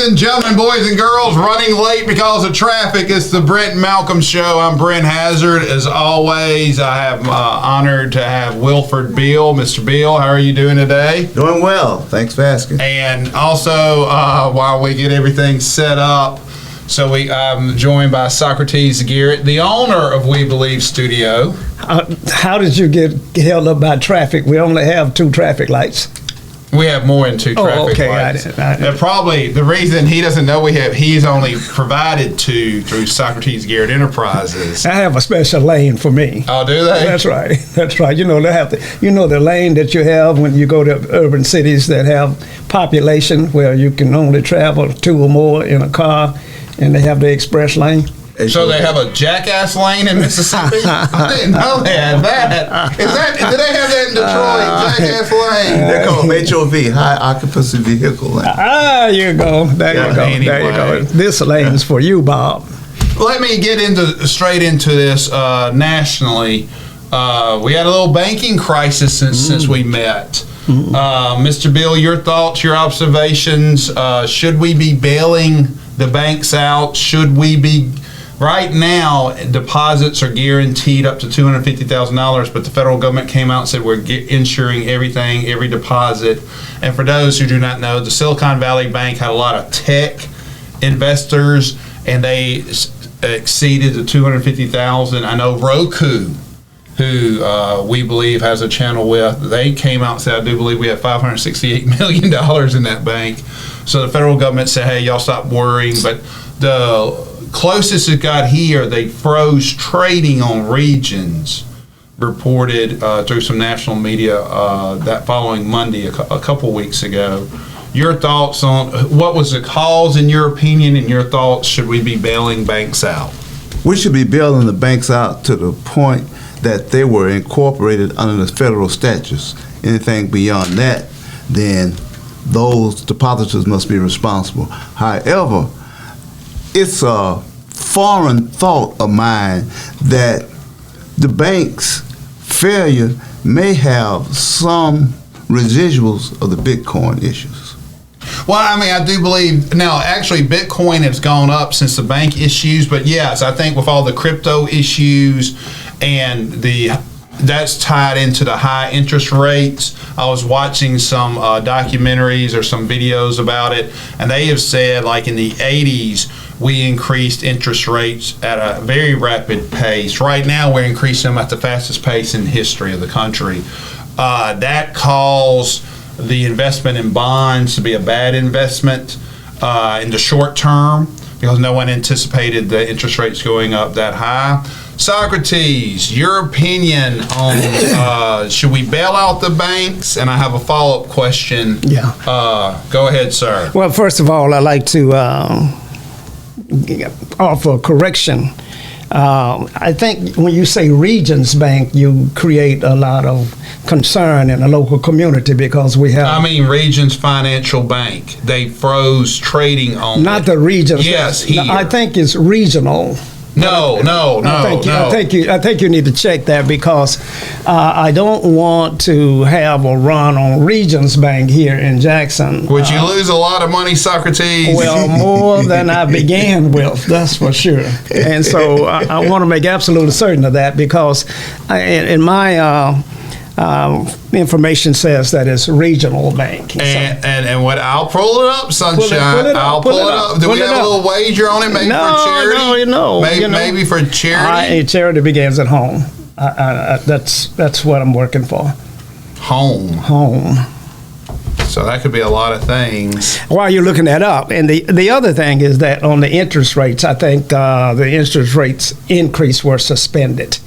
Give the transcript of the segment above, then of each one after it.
and gentlemen, boys and girls, running late because of traffic. It's the Brent and Malcolm Show. I'm Brent Hazard. As always, I have honored to have Wilford Beal. Mr. Beal, how are you doing today? Doing well. Thanks for asking. And also, while we get everything set up, I'm joined by Socrates Garrett, the owner of We Believe Studio. How did you get held up by traffic? We only have 2 traffic lights. We have more than 2 traffic lights. I didn't. Probably the reason he doesn't know he's only provided 2 through Socrates Garrett Enterprises. I have a special lane for me. Oh, do they? That's right. That's right. You know, they have the lane that you have when you go to urban cities that have population where you can only travel 2 or more in a car, and they have the express lane. So they have a jackass lane in Mississippi? I didn't know they had that. Do they have that in Detroit, jackass lane? They're called HOV, high occupancy vehicle lane. There you go. There you go. Anyway. There you go. This lane's for you, Bob. Let me get straight into this nationally. We had a little banking crisis since we met. Mr. Bill, your thoughts, your observations. Should we be bailing the banks out? Should we be... Right now, deposits are guaranteed up to $250,000, but the federal government came out and said we're insuring everything, every deposit. And for those who do not know, the Silicon Valley Bank had a lot of tech investors, and they exceeded the $250,000. I know Roku, who we believe has a channel with, they came out and said, I do believe we have $568 million in that bank. So the federal government said, hey, y'all stop worrying. But the closest it got here, they froze trading on Regions, reported through some national media that following Monday, a couple weeks ago. Your thoughts on what was the cause, in your opinion, and your thoughts, should we be bailing banks out? We should be bailing the banks out to the point that they were incorporated under the federal statutes. Anything beyond that, then those depositors must be responsible. However, it's a foreign thought of mine that the bank's failure may have some residuals of the Bitcoin issues. Well, I mean, I do believe now. Actually, Bitcoin has gone up since the bank issues, but yes, I think with all the crypto issues and that's tied into the high interest rates. I was watching some documentaries or some videos about it, and they have said, like in the 80s, we increased interest rates at a very rapid pace. Right now, we're increasing them at the fastest pace in the history of the country. That caused the investment in bonds to be a bad investment in the short term, because no one anticipated the interest rates going up that high. Socrates, your opinion on should we bail out the banks? And I have a follow-up question. Yeah. Go ahead, sir. Well, first of all, I'd like to offer a correction. I think when you say Regions Bank, you create a lot of concern in the local community, because we have... I mean Regions Financial Bank. They froze trading on Not the Regions. Yes, here. I think it's regional. No. I think you need to check that, because I don't want to have a run on Regions Bank here in Jackson. Would you lose a lot of money, Socrates? Well, more than I began with, that's for sure. And so I want to make absolutely certain of that, because in my information says that it's regional bank. And what, I'll pull it up, Sunshine. I'll pull it up. Do we have a little wager on it, maybe for charity? No. Maybe for charity? Charity begins at home. That's what I'm working for. Home. So that could be a lot of things. While you're looking that up. And the other thing is that on the interest rates, I think the interest rates increase were suspended.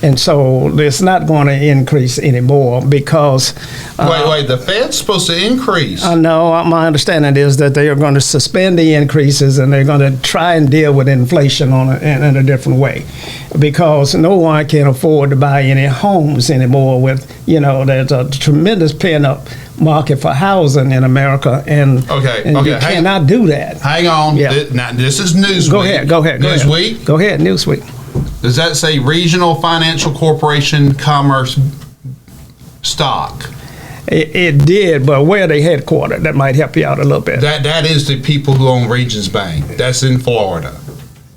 And so it's not going to increase anymore, because... Wait, the Fed's supposed to increase. I know. My understanding is that they are going to suspend the increases, and they're going to try and deal with inflation in a different way, because no one can afford to buy any homes anymore with, there's a tremendous pin-up market for housing in America, and you cannot do that. Hang on. Yeah. Now, this is Newsweek. Go ahead. Newsweek? Go ahead, Newsweek. Does that say Regional Financial Corporation Commerce stock? It did, but where they headquartered, that might help you out a little bit. That is the people who own Regions Bank. That's in Florida.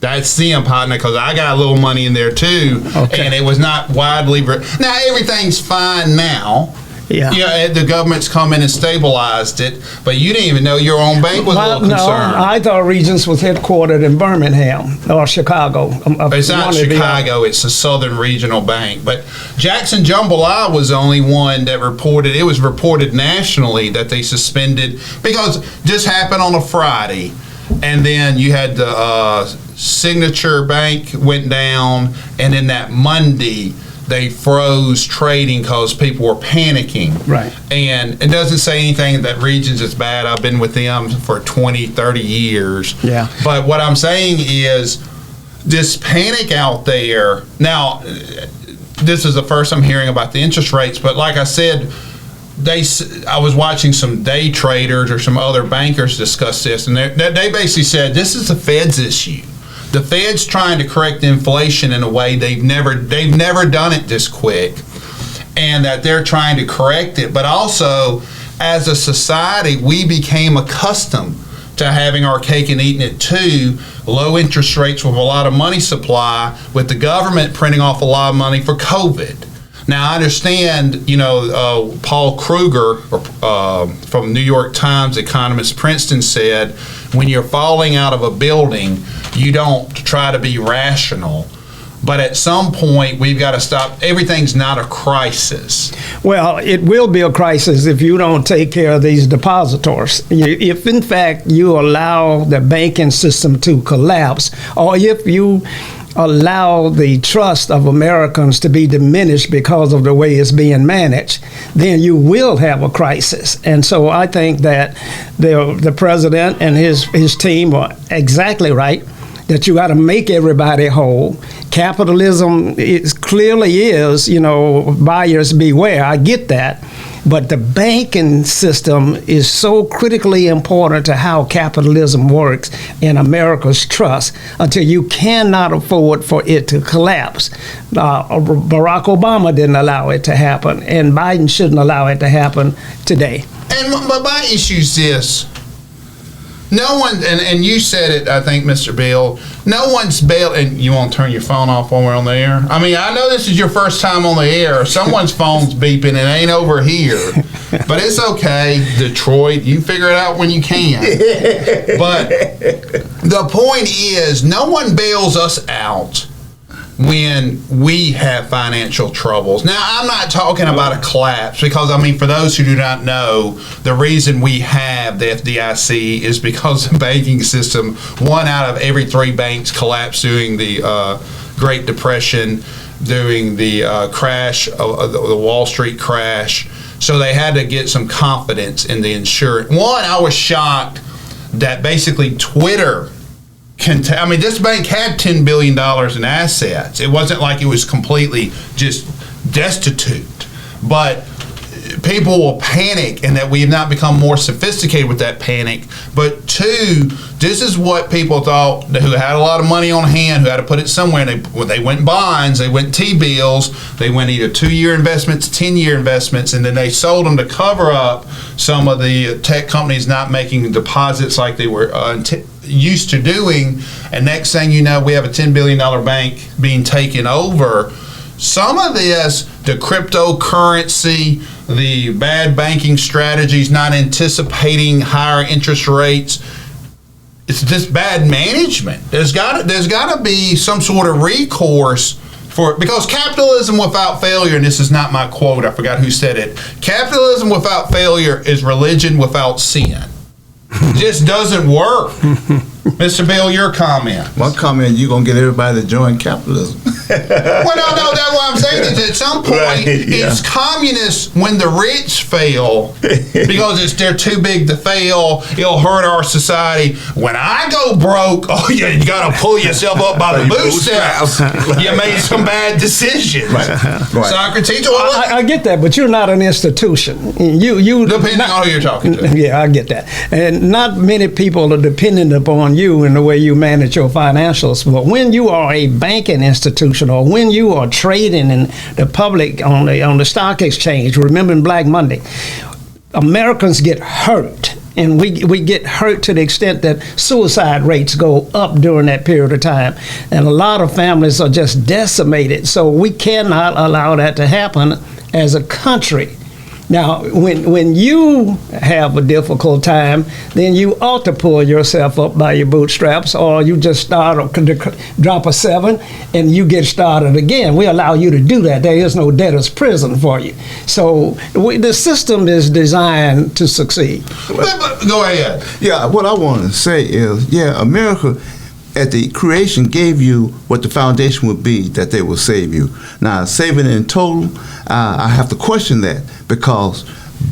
That's them, partner, because I got a little money in there too, and it was not widely. Now everything's fine now. Yeah. The government's come in and stabilized it, but you didn't even know your own bank was a little concerned. No, I thought Regions was headquartered in Birmingham or Chicago. It's not Chicago, it's a Southern Regional Bank. But Jackson Jambalaya was the only one that reported, it was reported nationally that they suspended, because this happened on a Friday, and then you had the Signature Bank went down, and then that Monday, they froze trading because people were panicking. Right. And it doesn't say anything that Regions is bad. I've been with them for 20, 30 years. Yeah. But what I'm saying is this panic out there. Now, this is the first I'm hearing about the interest rates, but like I said, I was watching some day traders or some other bankers discuss this, and they basically said this is the Fed's issue. The Fed's trying to correct inflation in a way they've never done it this quick, and that they're trying to correct it. But also, as a society, we became accustomed to having our cake and eating it too. Low interest rates with a lot of money supply, with the government printing off a lot of money for COVID. Now, I understand, Paul Kruger from New York Times economist Princeton said, when you're falling out of a building, you don't try to be rational. But at some point, we've got to stop. Everything's not a crisis. Well, it will be a crisis if you don't take care of these depositors. If, in fact, you allow the banking system to collapse, or if you allow the trust of Americans to be diminished because of the way it's being managed, then you will have a crisis. And so I think that the president and his team are exactly right, that you got to make everybody whole. Capitalism clearly is, buyers beware. I get that. But the banking system is so critically important to how capitalism works in America's trust until you cannot afford for it to collapse. Barack Obama didn't allow it to happen, and Biden shouldn't allow it to happen today. And my issue is this. No one, and you said it, I think, Mr. Bill, no one's bailed, and you won't turn your phone off when we're on the air? I mean, I know this is your first time on the air. Someone's phone's beeping. It ain't over here. But it's okay, Detroit. You figure it out when you can. But the point is, no one bails us out when we have financial troubles. Now, I'm not talking about a collapse, because, for those who do not know, the reason we have the FDIC is because the banking system, 1 out of every 3 banks collapsed during the Great Depression, during the crash, the Wall Street crash. So they had to get some confidence in the insurance. One, I was shocked that basically Twitter this bank had $10 billion in assets. It wasn't like it was completely just destitute. But people will panic, and that we have not become more sophisticated with that panic. But 2, this is what people thought, who had a lot of money on hand, who had to put it somewhere. They went bonds, they went T-bills, they went either 2-year investments, 10-year investments, and then they sold them to cover up some of the tech companies not making deposits like they were used to doing. And next thing you know, we have a $10 billion bank being taken over. Some of this, the cryptocurrency, the bad banking strategies, not anticipating higher interest rates, it's just bad management. There's got to be some sort of recourse because capitalism without failure, and this is not my quote, I forgot who said it, capitalism without failure is religion without sin. It just doesn't work. Mr. Bill, your comment. My comment, you're going to get everybody to join capitalism. Well, no, that's what I'm saying is at some point, it's communist when the rich fail because they're too big to fail. It'll hurt our society. When I go broke, you got to pull yourself up by the bootstraps. You made some bad decisions. Right. Socrates. Well, I get that, but you're not an institution. You depending on who you're talking to. Yeah, I get that. And not many people are dependent upon you in the way you manage your financials. But when you are a banking institution, institution, or when you are trading in the public on the stock exchange, remembering Black Monday, Americans get hurt. And we get hurt to the extent that suicide rates go up during that period of time. And a lot of families are just decimated. So we cannot allow that to happen as a country. Now, when you have a difficult time, then you ought to pull yourself up by your bootstraps, or you just drop a 7 and you get started again. We allow you to do that. There is no debtor's prison for you. So the system is designed to succeed. Go ahead. Yeah, what I want to say is, America at the creation gave you what the foundation would be, that they will save you. Now, saving in total, I have to question that, because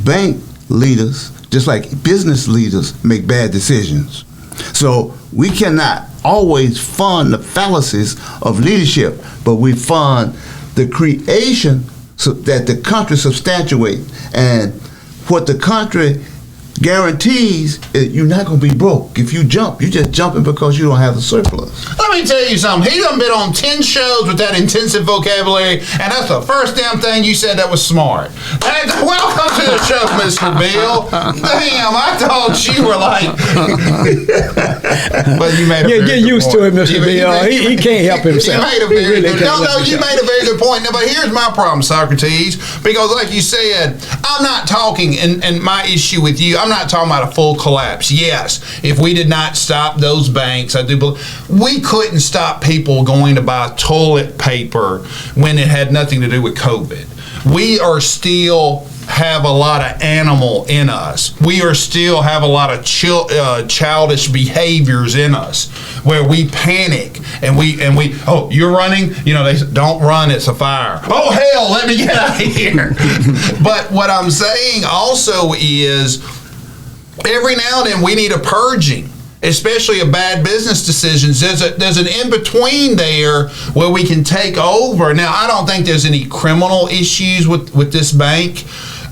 bank leaders, just like business leaders, make bad decisions. So we cannot always fund the fallacies of leadership, but we fund the creation so that the country substantiates. And what the country guarantees is you're not going to be broke. If you jump, you're just jumping because you don't have the surplus. Let me tell you something. He done been on 10 shows with that intensive vocabulary, and that's the first damn thing you said that was smart. Welcome to the show, Mr. Bill. Damn, I thought you were like... But you made a very get good used point. to it, Mr. Bill. He can't help himself. You made a very good you made a very good point. Now, but here's my problem, Socrates, because like you said, I'm not talking, and my issue with you, I'm not talking about a full collapse. Yes, if we did not stop those banks, I do believe we couldn't stop people going to buy toilet paper when it had nothing to do with COVID. We are still have a lot of animal in us. We are still have a lot of childish behaviors in us, where we panic and we oh, you're running, they say, don't run, it's a fire. Oh hell, let me get out of here. But what I'm saying also is, every now and then we need a purging, especially of bad business decisions. There's an in-between there where we can take over. Now, I don't think there's any criminal issues with this bank.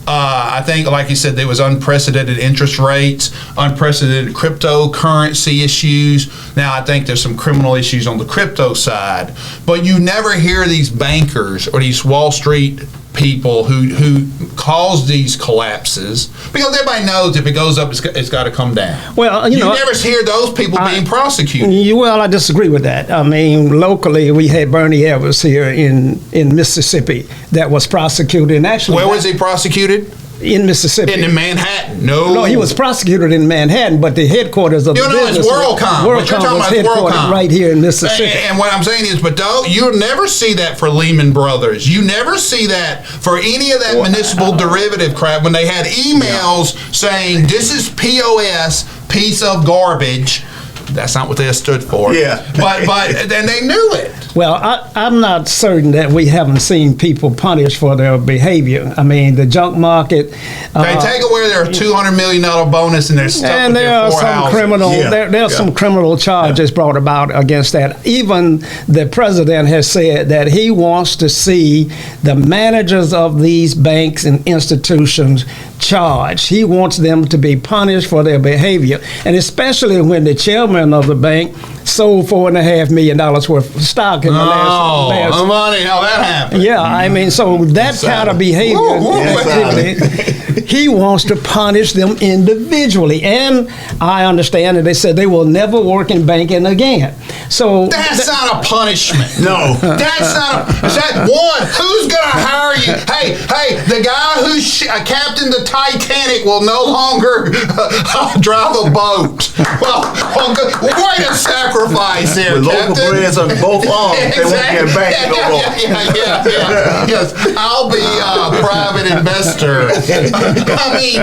I think, like you said, there was unprecedented interest rates, unprecedented cryptocurrency issues. Now, I think there's some criminal issues on the crypto side. But you never hear these bankers or these Wall Street people who cause these collapses, because everybody knows if it goes up, it's got to come down. Well, you never hear those people being prosecuted. Well, I disagree with that. I mean, locally, we had Bernie Evers here in Mississippi that was prosecuted, and actually, where was he prosecuted? In Mississippi. In Manhattan? No, he was prosecuted in Manhattan, but the headquarters of the business... it's WorldCom. What you're talking about is WorldCom. Right here in Mississippi. And what I'm saying is, but you'll never see that for Lehman Brothers. You never see that for any of that municipal derivative crap when they had emails saying, this is POS, piece of garbage. That's not what they stood for. Yeah. But and they knew it. Well, I'm not certain that we haven't seen people punished for their behavior. I mean, the junk market. They take away their $200 million bonus and they're stuck with their four houses. There are some criminal charges brought about against that. Even the president has said that he wants to see the managers of these banks and institutions charged. He wants them to be punished for their behavior, and especially when the chairman of the bank sold $4.5 million worth of stock in the last money, how that happened? Yeah, I mean, so that kind of behavior and activity, he wants to punish them individually. And I understand that they said they will never work in banking again. So that's not a punishment. No, that's not. Is that one? Who's gonna hire you? Hey, the guy who's captained the Titanic will no longer drive a boat. Well, way to sacrifice there, with Captain. local brands on both arms, they won't get back no more. Yeah. Yes, I'll be a private investor. I mean,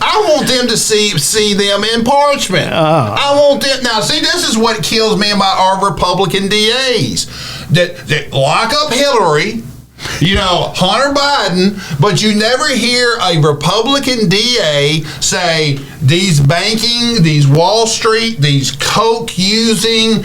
I want them to see them in parchment. I want them. Now, see, this is what kills me about our Republican DAs. That lock up Hillary, Hunter Biden, but you never hear a Republican DA say, these banking, these Wall Street, these coke using,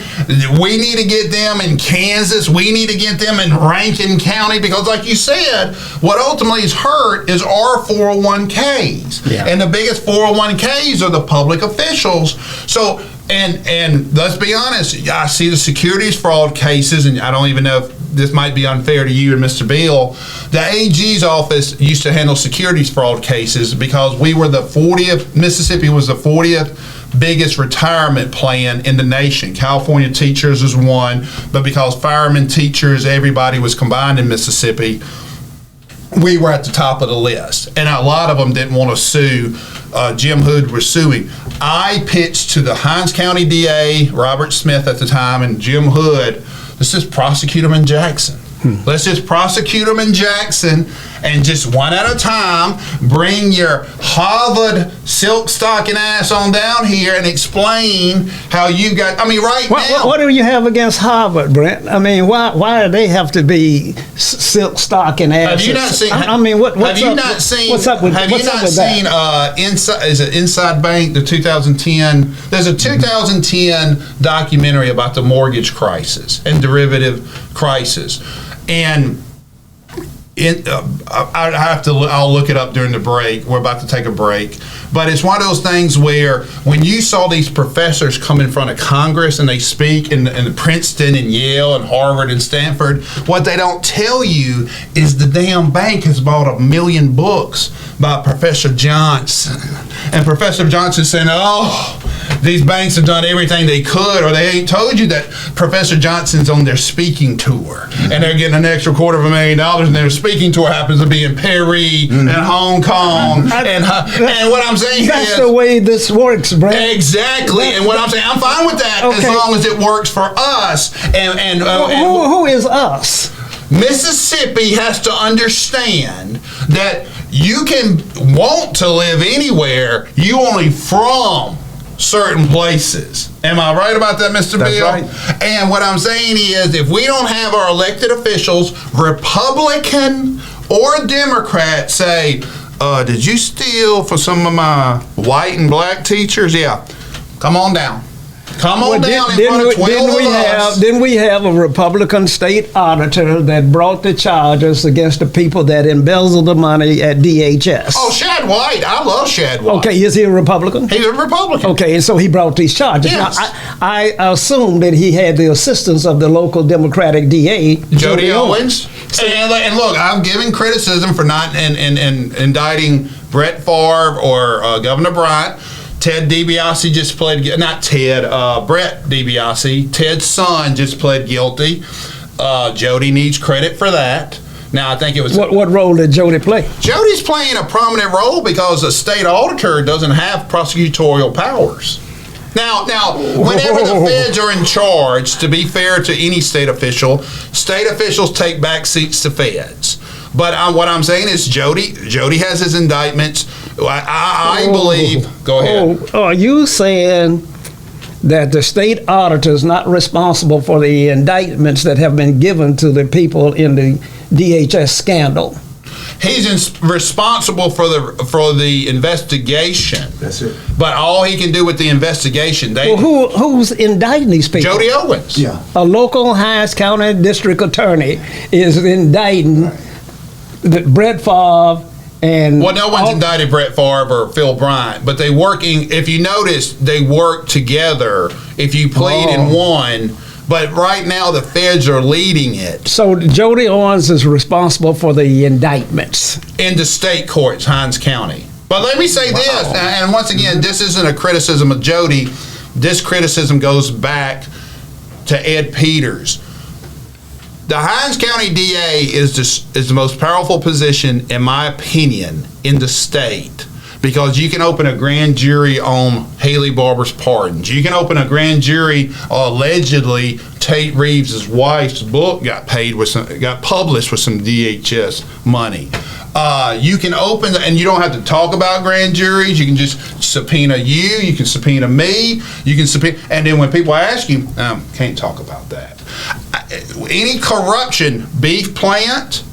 we need to get them in Kansas. We need to get them in Rankin County because, like you said, what ultimately is hurt is our 401ks. Yeah. And the biggest 401ks are the public officials. So, and let's be honest, I see the securities fraud cases, and I don't even know if this might be unfair to you and Mr. Bill. The AG's office used to handle securities fraud cases because we were the 40th, Mississippi was the 40th biggest retirement plan in the nation. California teachers is one, but because firemen, teachers, everybody was combined in Mississippi, we were at the top of the list. And a lot of them didn't want to sue. Jim Hood was suing. I pitched to the Hinds County DA, Robert Smith at the time, and Jim Hood, let's just prosecute them in Jackson. Let's just prosecute them in Jackson and just one at a time bring your Harvard silk stocking ass on down here and explain how you got, I mean, right now. What do you have against Harvard, Brent? I mean, why do they have to be silk stocking asses? Have you not seen? I mean, what's up with that? Is it Inside Bank, the 2010? There's a 2010 documentary about the mortgage crisis and derivative crisis. And I'll look it up during the break. We're about to take a break. But it's one of those things where when you saw these professors come in front of Congress and they speak in Princeton and Yale and Harvard and Stanford, what they don't tell you is the damn bank has bought 1 million books by Professor Johnson. And Professor Johnson saying, oh, these banks have done everything they could, or they ain't told you that Professor Johnson's on their speaking tour and they're getting an extra $250,000 and their speaking tour happens to be in Paris and Hong Kong. And what I'm saying that's is, the way this works, Brent. Exactly. And what I'm saying, I'm fine with that as long as it works for us. And who is us? Mississippi has to understand that you can want to live anywhere, you only from certain places. Am I right about that, Mr. That's Bill? right. And what I'm saying is, if we don't have our elected officials, Republican or Democrat, say, did you steal for some of my white and black teachers? Yeah. Come on down. Come on down in front of 12 of us. Didn't we have a Republican state auditor that brought the charges against the people that embezzled the money at DHS? Oh, Shad White. I love Shad White. Okay, is he a Republican? He's a Republican. Okay, and so he brought these charges. Yes. Now, I assume that he had the assistance of the local Democratic DA, Jody Owens. And look, I'm giving criticism for not indicting Brett Favre or Governor Bryant. Ted DiBiase just pled guilty. Not Ted, Brett DiBiase. Ted's son just pled guilty. Jody needs credit for that. Now, I think it was... What role did Jody play? Jody's playing a prominent role because a state auditor doesn't have prosecutorial powers. Now, whenever the feds are in charge, to be fair to any state officials take back seats to feds. But what I'm saying is Jody has his indictments. I believe... Go ahead. Are you saying that the state auditor is not responsible for the indictments that have been given to the people in the DHS scandal? He's responsible for the investigation. That's it. But all he can do with the investigation... who's indicting these people? Jody Owens. Yeah. A local Hinds County district attorney is indicting Brett Favre and... Well, no one's indicted Brett Favre or Phil Bryant, but they working... If you notice, they work together. If you plead in one... But right now, the feds are leading it. So Jody Owens is responsible for the indictments in the state courts, Hinds County. But let me say this, and once again, this isn't a criticism of Jody. This criticism goes back to Ed Peters. The Hinds County DA is the most powerful position, in my opinion, in the state. Because you can open a grand jury on Haley Barber's pardons. You can open a grand jury. Allegedly, Tate Reeves' wife's book got published with some DHS money. You can open, and you don't have to talk about grand juries. You can just subpoena you. You can subpoena me. You can subpoena, and then when people ask you, can't talk about that. Any corruption, beef plant,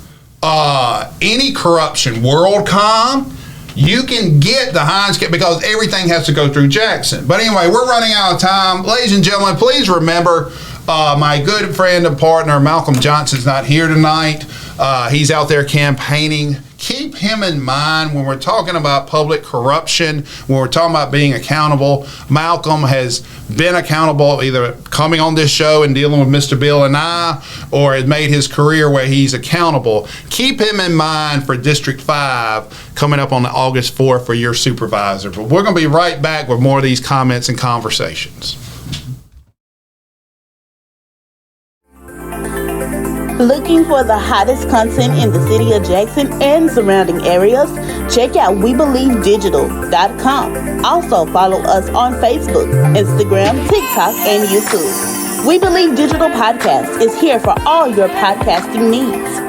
any corruption, WorldCom. you can get the Hines County, because everything has to go through Jackson. But anyway, we're running out of time. Ladies and gentlemen, please remember, my good friend and partner, Malcolm Johnson's not here tonight. He's out there campaigning. Keep him in mind when we're talking about public corruption, when we're talking about being accountable. Malcolm has been accountable, either coming on this show and dealing with Mr. Bill and I, or has made his career where he's accountable. Keep him in mind for District 5 coming up on August 4th for your supervisor. But we're going to be right back with more of these comments and conversations. Looking for the hottest content in the city of Jackson and surrounding areas? Check out WeBelieveDigital.com. Also follow us on Facebook, Instagram, TikTok, and YouTube. We Believe Digital Podcast is here for all your podcasting needs.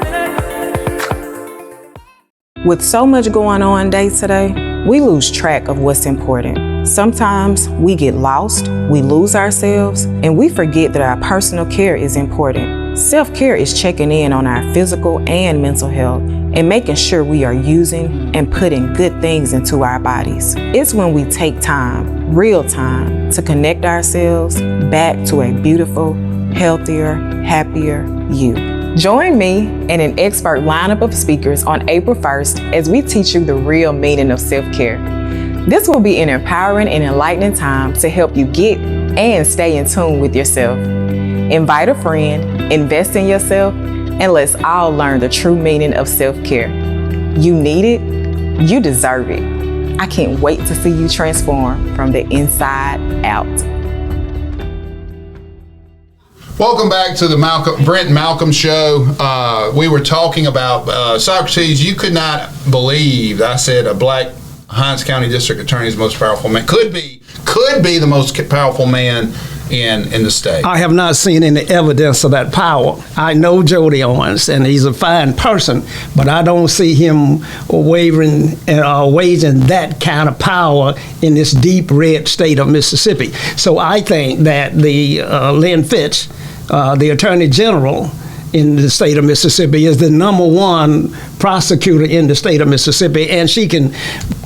With so much going on day to day, we lose track of what's important. Sometimes we get lost, we lose ourselves, and we forget that our personal care is important. Self-care is checking in on our physical and mental health and making sure we are using and putting good things into our bodies. It's when we take time, real time, to connect ourselves back to a beautiful, healthier, happier you. Join me and an expert lineup of speakers on April 1st as we teach you the real meaning of self-care. This will be an empowering and enlightening time to help you get and stay in tune with yourself. Invite a friend, invest in yourself, and let's all learn the true meaning of self-care. You need it, you deserve it. I can't wait to see you transform from the inside out. Welcome back to the Brent and Malcolm Show. We were talking about Socrates. You could not believe I said a black Hinds County District Attorney is the most powerful man. Could be the most powerful man in the state. I have not seen any evidence of that power. I know Jody Owens, and he's a fine person, but I don't see him waging that kind of power in this deep red state of Mississippi. So I think that the Lynn Fitch, the Attorney General in the state of Mississippi, is the number one prosecutor in the state of Mississippi, and she can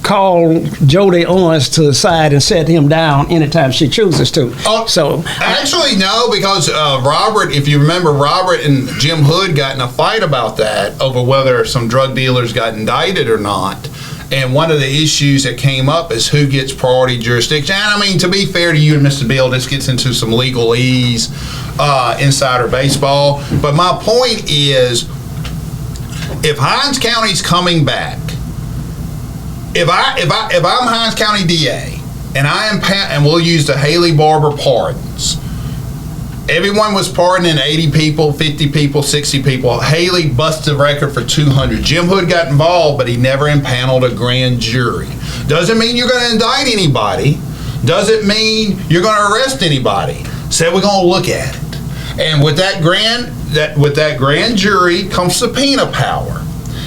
call Jody Owens to the side and set him down anytime she chooses to. Actually, no, because Robert, if you remember, Robert and Jim Hood got in a fight about that over whether some drug dealers got indicted or not. And one of the issues that came up is who gets priority jurisdiction. And I mean, to be fair to you and Mr. Bill, this gets into some legalese, insider baseball. But my point is, if Hinds County's coming back, if I'm Hinds County DA and and we'll use the Haley Barber pardons. Everyone was pardoning 80 people, 50 people, 60 people. Haley busted the record for 200. Jim Hood got involved, but he never impaneled a grand jury. Doesn't mean you're going to indict anybody. Doesn't mean you're going to arrest anybody. Said we're going to look at it. And with that grand jury comes subpoena power.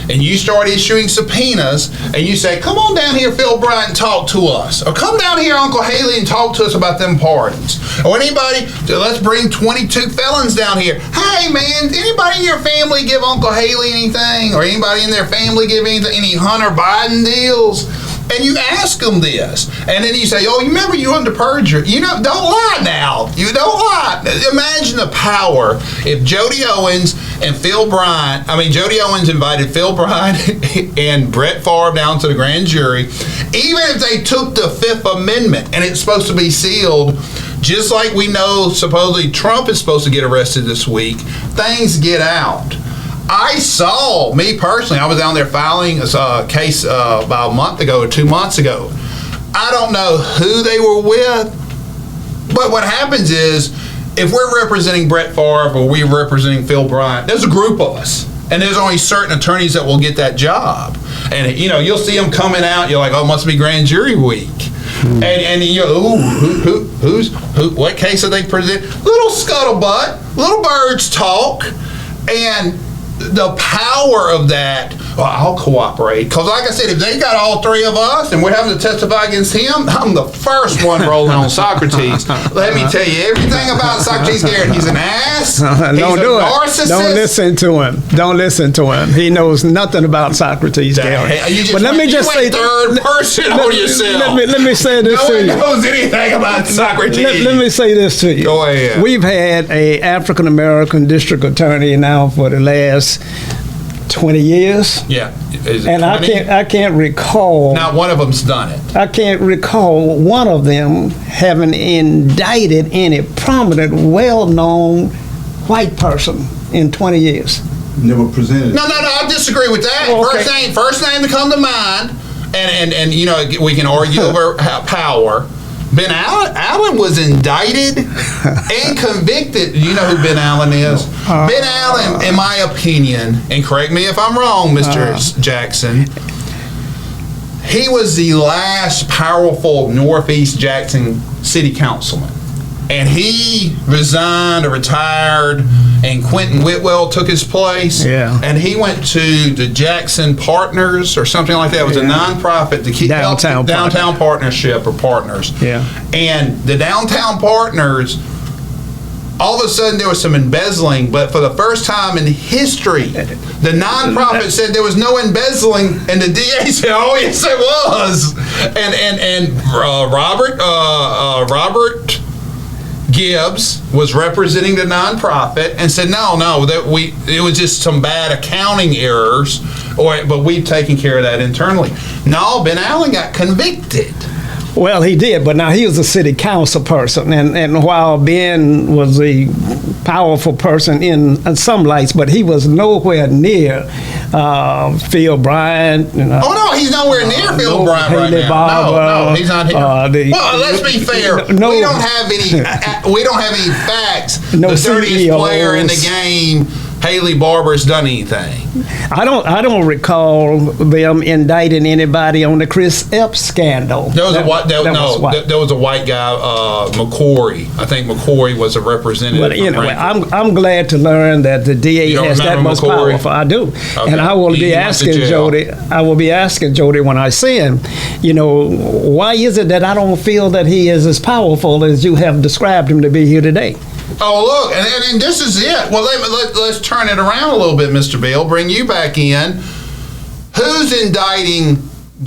And you start issuing subpoenas, and you say, come on down here, Phil Bryant, and talk to us. Or come down here, Uncle Haley, and talk to us about them pardons. Or anybody, let's bring 22 felons down here. Hey, man, anybody in your family give Uncle Haley anything? Or anybody in their family give any Hunter Biden deals? And you ask them this. And then you say, oh, you remember you under perjury. Don't lie now. You don't lie. Imagine the power if Jody Owens and Jody Owens invited Phil Bryant and Brett Favre down to the grand jury. Even if they took the Fifth Amendment and it's supposed to be sealed, just like we know supposedly Trump is supposed to get arrested this week, things get out. Me personally, I was down there filing a case about a month ago or 2 months ago. I don't know who they were with, but what happens is, if we're representing Brett Favre or we're representing Phil Bryant, there's a group of us, and there's only certain attorneys that will get that job. And you'll see them coming out. You're like, oh, it must be grand jury week. And you know, who? What case did they present? Little scuttlebutt, little birds talk, and the power of that well, I'll cooperate. Because like I said, if they got all three of us and we're having to testify against him, I'm the first one rolling on Socrates. Let me tell you everything about Socrates Garrett. He's an ass. Don't do it. Narcissist. Don't listen to him. Don't listen to him. He knows nothing about Socrates Garrett. But let me just say, third person on yourself. Let me say this no to one you. knows anything about Socrates. Let me say this to you. Go ahead. We've had a African American district attorney now for the last 20 years. Yeah. Is it And 20? I can't recall. Not one of them's done it. I can't recall one of them having indicted any prominent, well-known white person in 20 years. Never presented. No, I disagree with that. Oh, okay. First name to come to mind, and you know, we can argue over power. Ben Allen was indicted and convicted. You know who Ben Allen is? Ben Allen, in my opinion, and correct me if I'm wrong, Mr. Jackson, he was the last powerful Northeast Jackson city councilman. And he resigned or retired, and Quentin Whitwell took his place. Yeah. And he went to the Jackson Partners or something like that. It was a nonprofit to keep downtown partnership or partners. Yeah. And the downtown partners, all of a sudden there was some embezzling, but for the first time in history, the nonprofit said there was no embezzling, and the DA said, "Oh yes, it was." And Robert Gibbs was representing the nonprofit and said, no, that it was just some bad accounting errors, but we've taken care of that internally. No, Ben Allen got convicted. Well, he did, but now he was a city council person, and while Ben was a powerful person in some lights, but he was nowhere near Phil Bryant. Oh no, he's nowhere near Phil Bryant right now. No, he's not here. Well, let's be fair. We don't have any facts. No the dirtiest CEOs. player in the game, Haley Barber's done anything. I don't recall them indicting anybody on the Chris Epps scandal. There was a white guy, McCory. I think McCory was a representative. But anyway, I'm glad to learn that the DA has that much power. I do, okay. And I will be asking Jody. I will be asking Jody when I see him. Why is it that I don't feel that he is as powerful as you have described him to be here today? Oh, look, and this is it. Well, let's turn it around a little bit, Mr. Bill. Bring you back in. Who's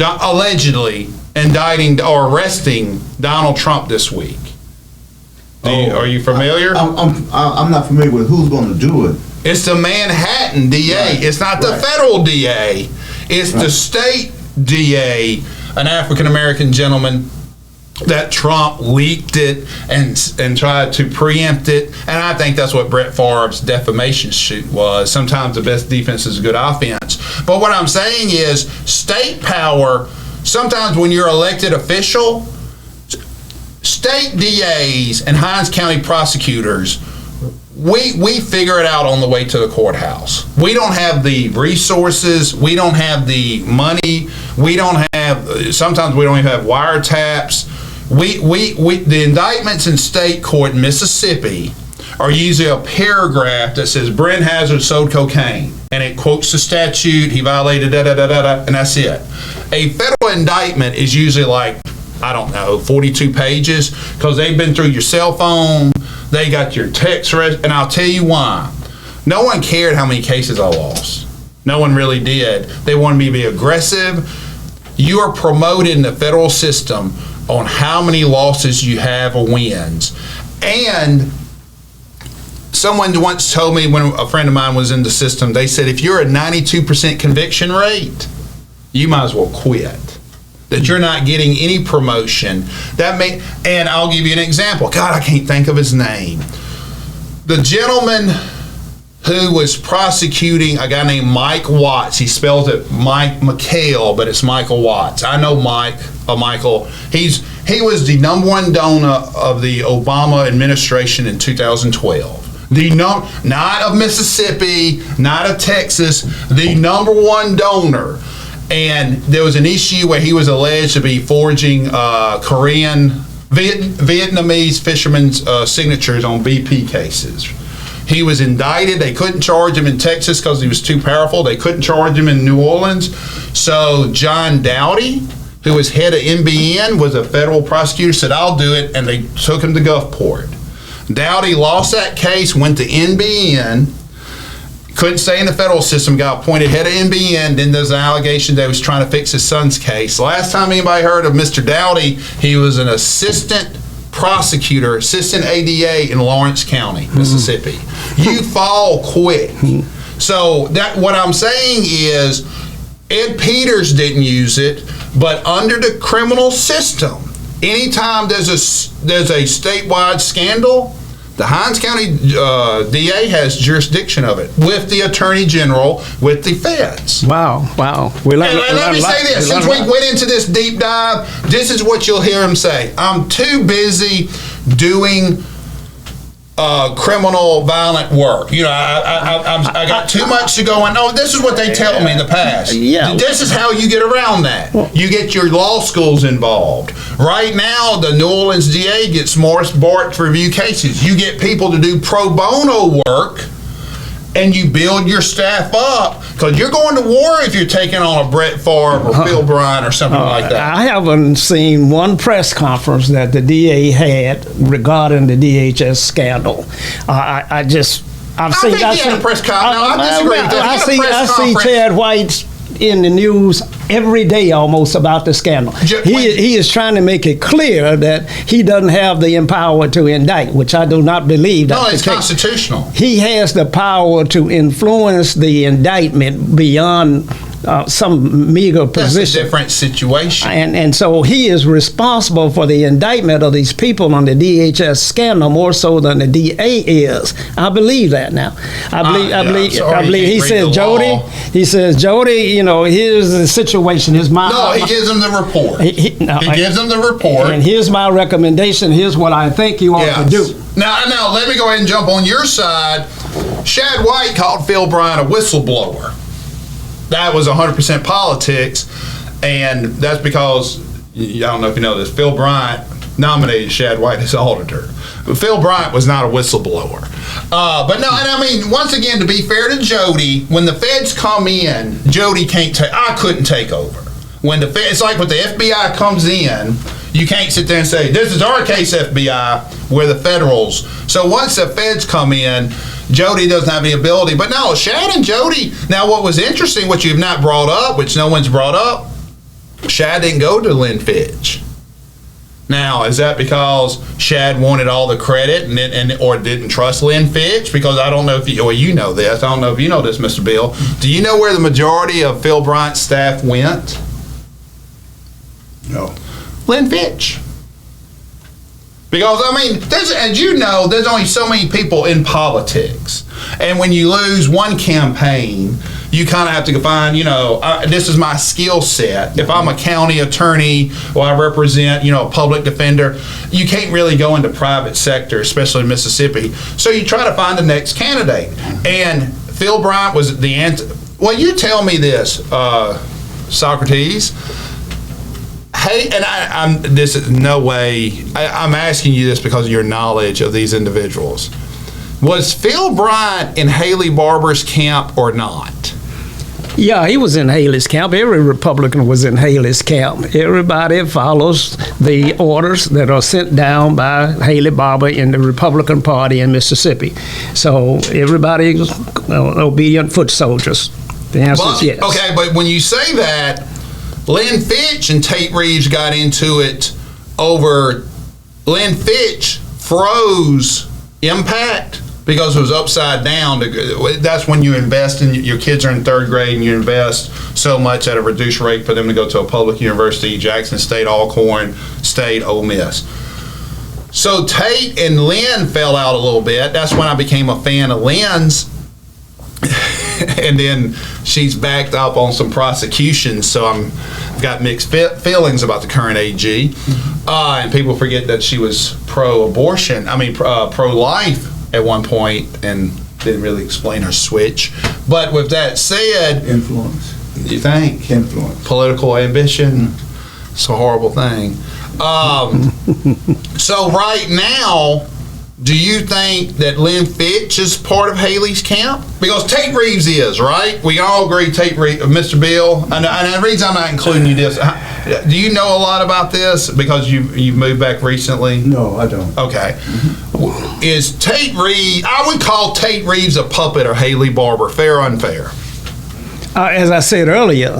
allegedly indicting or arresting Donald Trump this week? Are you familiar? I'm not familiar with who's going to do it. It's the Manhattan DA. Right. It's not the federal DA. It's the state DA, an African-American gentleman that Trump leaked it and tried to preempt it. And I think that's what Brett Favre's defamation suit was. Sometimes the best defense is a good offense. But what I'm saying is state power, sometimes when you're elected official, state DAs and Hinds County prosecutors, we figure it out on the way to the courthouse. We don't have the resources. We don't have the money. Sometimes we don't even have wiretaps. The indictments in state court in Mississippi are usually a paragraph that says Brent Hazard sold cocaine, and it quotes the statute, he violated da-da-da-da-da, and that's it. A federal indictment is usually like, 42 pages, because they've been through your cell phone, they got your text, and I'll tell you why. No one cared how many cases I lost. No one really did. They wanted me to be aggressive. You are promoted in the federal system on how many losses you have or wins. And someone once told me, when a friend of mine was in the system, they said, if you're a 92% conviction rate, you might as well quit. That you're not getting any promotion. And I'll give you an example. God, I can't think of his name. The gentleman who was prosecuting a guy named Mike Watts. He spells it Mike McHale, but it's Michael Watts. I know Michael. He was the #1 donor of the Obama administration in 2012. Not of Mississippi, not of Texas, the #1 donor. And there was an issue where he was alleged to be forging Vietnamese fishermen's signatures on BP cases. He was indicted. They couldn't charge him in Texas because he was too powerful. They couldn't charge him in New Orleans. So John Dowdy, who was head of NBN, was a federal prosecutor, said, I'll do it, and they took him to Gulfport. Dowdy lost that case, went to NBN, couldn't stay in the federal system, got appointed head of NBN, then there's an allegation that he was trying to fix his son's case. Last time anybody heard of Mr. Dowdy, he was an assistant prosecutor, assistant ADA in Lawrence County, Mississippi. You fall quick. So that what I'm saying is Ed Peters didn't use it, but under the criminal system, anytime there's a statewide scandal, the Hinds County DA has jurisdiction of it with the Attorney General, with the feds. Wow. Let me say this. Since we went into this deep dive, this is what you'll hear him say. I'm too busy doing criminal violent work. You know, I got too much to go on. No, this is what they tell me in the past. Yeah. This is how you get around that. You get your law schools involved. Right now, the New Orleans DA gets Morris Bart to review cases. You get people to do pro bono work, and you build your staff up, because you're going to war if you're taking on a Brent Favre or Phil Bryant or something like that. I haven't seen one press conference that the DA had regarding the DHS scandal. I've seen he had a press conference. No, I disagree with that. I see Chad White in the news every day almost about the scandal. He is trying to make it clear that he doesn't have the power to indict, which I do not believe that's No, it's the case. constitutional. He has the power to influence the indictment beyond some meager position. That's a different situation. And so he is responsible for the indictment of these people on the DHS scandal more so than the DA is. I believe that now. I believe he says, Jody, you know, here's the situation. Here's my No, he gives them the report. He gives them the report. And here's my recommendation. Here's what I think you ought to do. Now, let me go ahead and jump on your side. Shad White called Phil Bryant a whistleblower. That was 100% politics, and that's because, I don't know if you know this, Phil Bryant nominated Shad White as auditor. But Phil Bryant was not a whistleblower. But no, and I mean, once again, to be fair to Jody, when the feds come in, Jody I couldn't take over. When the feds, it's like when the FBI comes in, you can't sit there and say, this is our case, FBI, we're the federals. So once the feds come in, Jody doesn't have the ability. But no, Shad and Jody, now what was interesting, which you've not brought up, which no one's brought up, Shad didn't go to Lynn Fitch. Now, is that because Shad wanted all the credit or didn't trust Lynn Fitch? Because I don't know if you know this. I don't know if you know this, Mr. Bill. Do you know where the majority of Phil Bryant's staff went? No. Lynn Fitch. Because, I mean, as you know, there's only so many people in politics. And when you lose one campaign, you kind of have to find, this is my skill set. If I'm a county attorney or I represent, a public defender, you can't really go into private sector, especially in Mississippi. So you try to find the next candidate. And Phil Bryant was the answer. Well, you tell me this, Socrates. Hey, and this is no way, I'm asking you this because of your knowledge of these individuals. Was Phil Bryant in Haley Barbour's camp or not? Yeah, he was in Haley's camp. Every Republican was in Haley's camp. Everybody follows the orders that are sent down by Haley Barbour in the Republican Party in Mississippi. So everybody's obedient foot soldiers. The answer is yes. Okay, but when you say that, Lynn Fitch and Tate Reeves got into it over Lynn Fitch froze Impact because it was upside down. That's when you invest in, your kids are in third grade and you invest so much at a reduced rate for them to go to a public university, Jackson State, Alcorn State, Ole Miss. So Tate and Lynn fell out a little bit. That's when I became a fan of Lynn's. And then she's backed up on some prosecutions, so I've got mixed feelings about the current AG. And people forget that she was pro-life at one point and didn't really explain her switch. But with that said... Influence. You think? Influence. Political ambition. It's a horrible thing. So right now, Do you think that Lynn Fitch is part of Haley's camp? Because Tate Reeves is, right? We all agree Tate Reeves, Mr. Bill. And the reason I'm not including you this, do you know a lot about this because you've moved back recently? No, I don't. Okay. Is Tate Reeves, I would call Tate Reeves a puppet of Haley Barbour, fair or unfair? As I said earlier,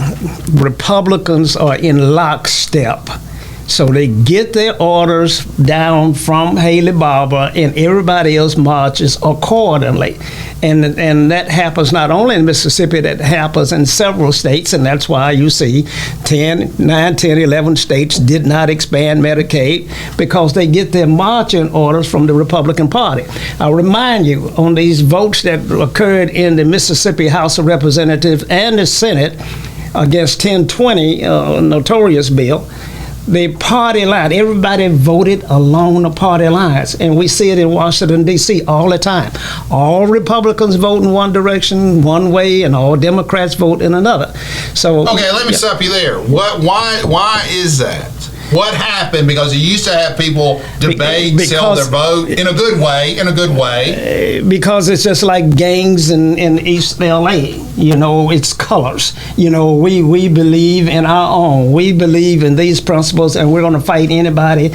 Republicans are in lockstep. So they get their orders down from Haley Barbour, and everybody else marches accordingly. And that happens not only in Mississippi, that happens in several states, and that's why you see 9, 10, 11 states did not expand Medicaid, because they get their marching orders from the Republican Party. I'll remind you, on these votes that occurred in the Mississippi House of Representatives and the Senate against 1020, notorious bill, the party line, everybody voted along the party lines. And we see it in Washington, D.C. all the time. All Republicans vote in one direction, one way, and all Democrats vote in another. So okay, let me stop you there. Why is that? What happened? Because you used to have people debate, sell their vote in a good way. Because it's just like gangs in East LA. It's colors. We believe in our own. We believe in these principles, and we're going to fight anybody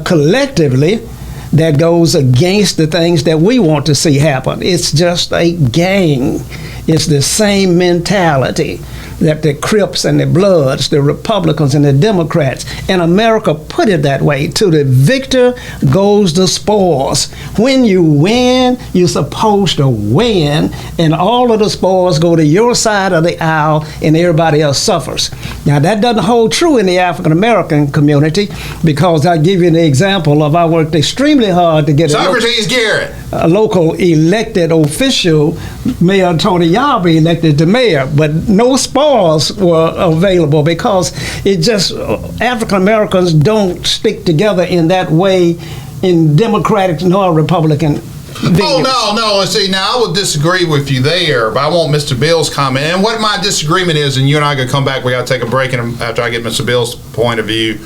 collectively that goes against the things that we want to see happen. It's just a gang. It's the same mentality that the Crips and the Bloods, the Republicans and the Democrats, and America put it that way. To the victor goes the spoils. When you win, you're supposed to win, and all of the spoils go to your side of the aisle, and everybody else suffers. Now, that doesn't hold true in the African American community, because I'll give you an example of I worked extremely hard to get Socrates Garrett, a local elected official, Mayor Tony Yarby, elected to mayor, but no spoils were available, because it just African Americans don't stick together in that way in Democratic nor Republican venues. Oh, no. See, now I would disagree with you there, but I want Mr. Bill's comment. And what my disagreement is, and you and I are going to come back, we got to take a break after I get Mr. Bill's point of view.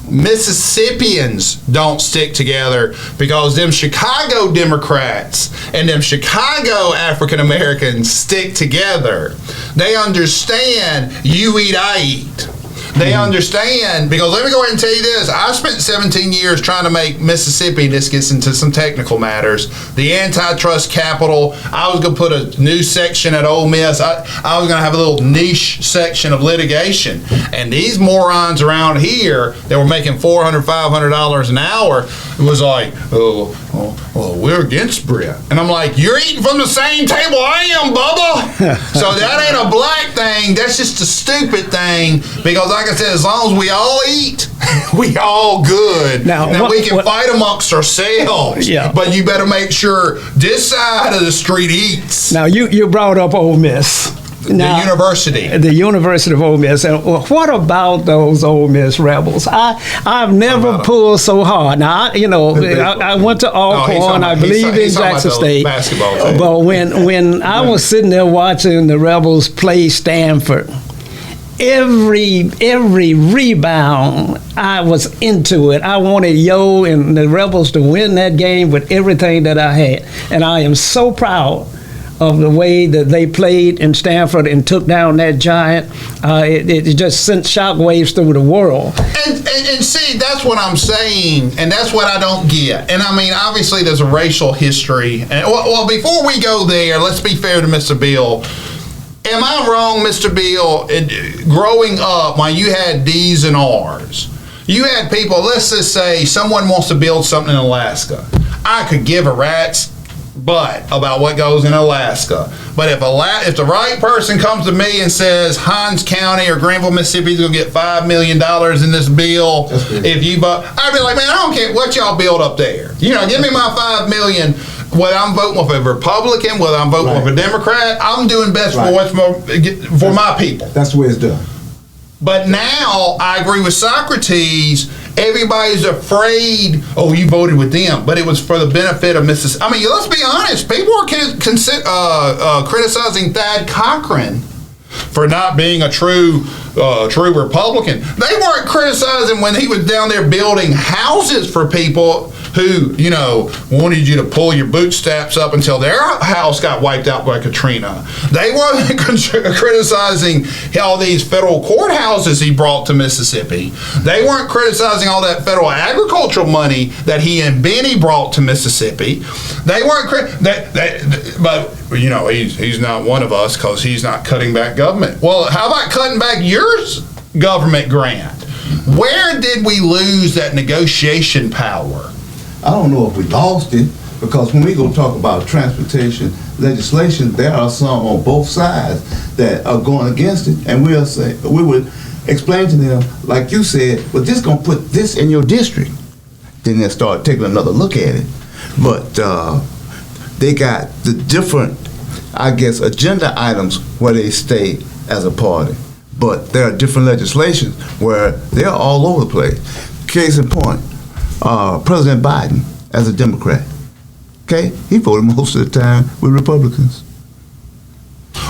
Mississippians don't stick together because them Chicago Democrats and them Chicago African Americans stick together. They understand you eat, I eat. They understand, because let me go ahead and tell you this. I spent 17 years trying to make Mississippi, and this gets into some technical matters, the antitrust capital. I was going to put a new section at Ole Miss. I was going to have a little niche section of litigation. And these morons around here that were making $400, $500 an hour was like, well, we're against Brent. And I'm like, you're eating from the same table I am, Bubba. So that ain't a black thing. That's just a stupid thing, because like I said, as long as we all eat, we all good. Now we can fight amongst ourselves, but you better make sure this side of the street eats. Now, you brought up Ole Miss. Now, the University of Ole Miss. And what about those Ole Miss Rebels? I've never pulled so hard. Now, I went to Alcorn. I believe in Jackson State. Basketball. But when I was sitting there watching the Rebels play Stanford, every rebound, I was into it. I wanted Yo and the Rebels to win that game with everything that I had. And I am so proud of the way that they played in Stanford and took down that giant. It just sent shockwaves through the world. And see, that's what I'm saying, and that's what I don't get. And I mean, obviously there's a racial history. And well, before we go there, let's be fair to Mr. Bill. Am I wrong, Mr. Bill? Growing up, when you had D's and R's, you had people, let's just say someone wants to build something in Alaska. I could give a rat's butt about what goes in Alaska. But if the right person comes to me and says Hinds County or Greenville, Mississippi is going to get $5 million in this bill, if you vote, I'd be like, man, I don't care what y'all build up there. Give me my $5 million. Whether I'm voting with a Republican, whether I'm voting with a Democrat, I'm doing best for my people. That's the way it's done. But now, I agree with Socrates, everybody's afraid, oh, you voted with them, but it was for the benefit of Mississippi. I mean, let's be honest, people are criticizing Thad Cochran for not being a true Republican. They weren't criticizing when he was down there building houses for people. who, wanted you to pull your bootstraps up until their house got wiped out by Katrina. They weren't criticizing all these federal courthouses he brought to Mississippi. They weren't criticizing all that federal agricultural money that he and Benny brought to Mississippi. They weren't but he's not one of us because he's not cutting back government. Well, how about cutting back your government grant? Where did we lose that negotiation power? I don't know if we lost it, because when we go talk about transportation legislation, there are some on both sides that are going against it, and we would explain to them, like you said, well, this gonna put this in your district. Then they start taking another look at it. But they got the different, agenda items where they stay as a party. But there are different legislations where they're all over the place. Case in point, President Biden, as a Democrat, okay, he voted most of the time with Republicans.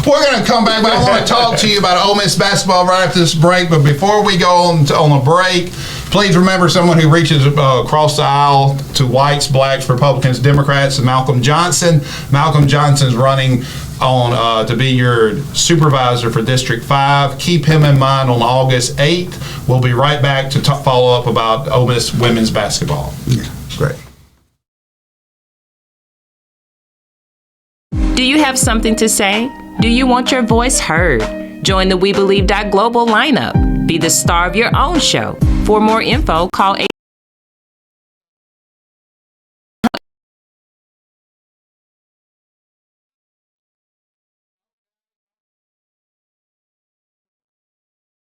We're going to come back, but I want to talk to you about Ole Miss basketball right after this break. But before we go on a break, please remember someone who reaches across the aisle to whites, blacks, Republicans, Democrats, and Malcolm Johnson. Malcolm Johnson's running on to be your supervisor for District 5. Keep him in mind on August 8th. We'll be right back to follow up about Ole Miss women's basketball. Yeah, great. Do you have something to say? Do you want your voice heard? Join the We Believe Global lineup. Be the star of your own show. For more info, call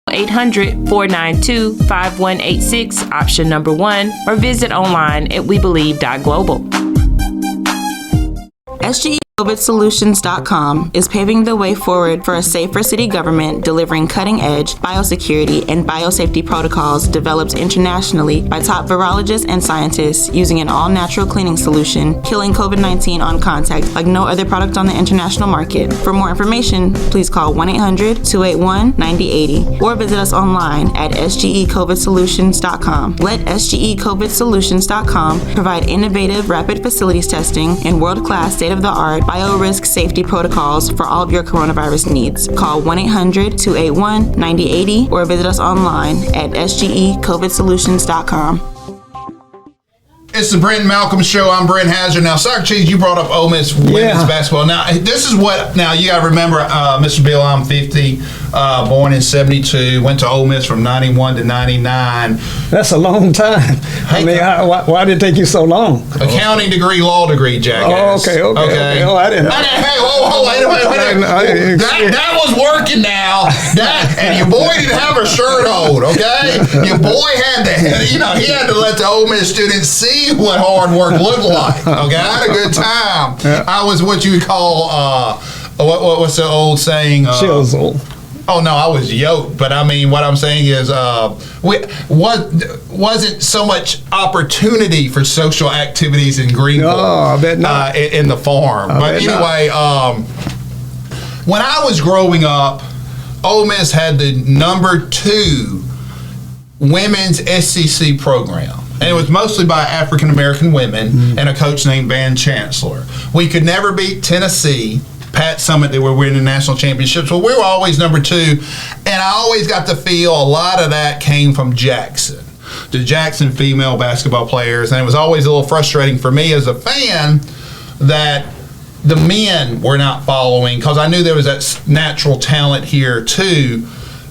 800-492-5186, option number 1, or visit online at webelieve.global. SGECOVIDsolutions.com is paving the way forward for a safer city government, delivering cutting-edge biosecurity and biosafety protocols developed internationally by top virologists and scientists using an all-natural cleaning solution, killing COVID-19 on contact like no other product on the international market. For more information, please call 1-800-281-9080 or visit us online at SGECOVIDsolutions.com. Let SGECOVIDsolutions.com provide innovative rapid facilities testing and world-class state-of-the-art biorisk safety protocols for all of your coronavirus needs. Call 1-800-281-9080 or visit us online at sgecovidsolutions.com. It's the Brent and Malcolm Show. I'm Brent Hazard. Now, Socrates, you brought up Ole Miss women's basketball. Now, this is what, now you got to remember, Mr. Bill, I'm 50, born in 72, went to Ole Miss from 91 to 99. That's a long time. I mean, why did it take you so long? Accounting degree, law degree, jackass. Oh, okay. Oh, I didn't know. Hey, wait. That was working now. And your boy didn't have a shirt on, okay? Your boy had to, he had to let the Ole Miss students see what hard work looked like. Okay, I had a good time. Yeah. I was what you would call what's the old saying? Chiseled. Oh no, I was yoked. But I mean, what I'm saying is, wasn't so much opportunity for social activities in Greenville. I bet not. In the farm. But anyway, when I was growing up, Ole Miss had the number 2 women's SEC program. And it was mostly by African-American women and a coach named Van Chancellor. We could never beat Tennessee, Pat Summitt, they were winning national championships. Well, we were always number 2. And I always got to feel a lot of that came from Jackson, the Jackson female basketball players. And it was always a little frustrating for me as a fan that the men were not following, because I knew there was that natural talent here too.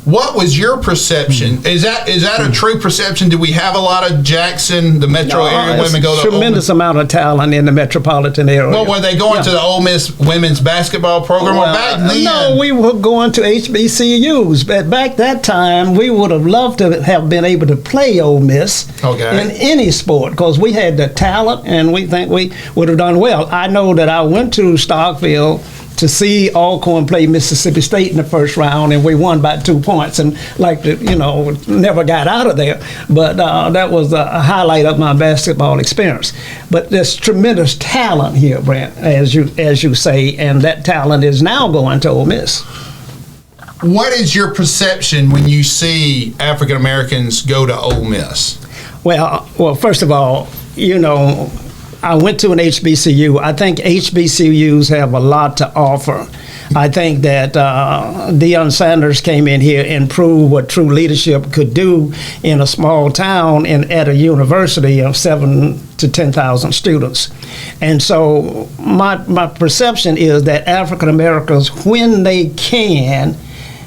What was your perception? Is that a true perception? Do we have a lot of Jackson, the metro area women go to tremendous amount of talent in the metropolitan area. Well, were they going to the Ole Miss women's basketball program? Well, back then? No, we were going to HBCUs. But back that time, we would have loved to have been able to play Ole Miss in any sport, because we had the talent and we think we would have done well. I know that I went to Starkville to see Alcorn play Mississippi State in the first round, and we won by 2 points, and never got out of there. But that was a highlight of my basketball experience. But there's tremendous talent here, Brent, as you say, and that talent is now going to Ole Miss. What is your perception when you see African Americans go to Ole Miss? Well, first of all, you know, I went to an HBCU. I think HBCUs have a lot to offer. I think that Deion Sanders came in here and proved what true leadership could do in a small town and at a university of 7,000 to 10,000 students. And so my perception is that African Americans, when they can,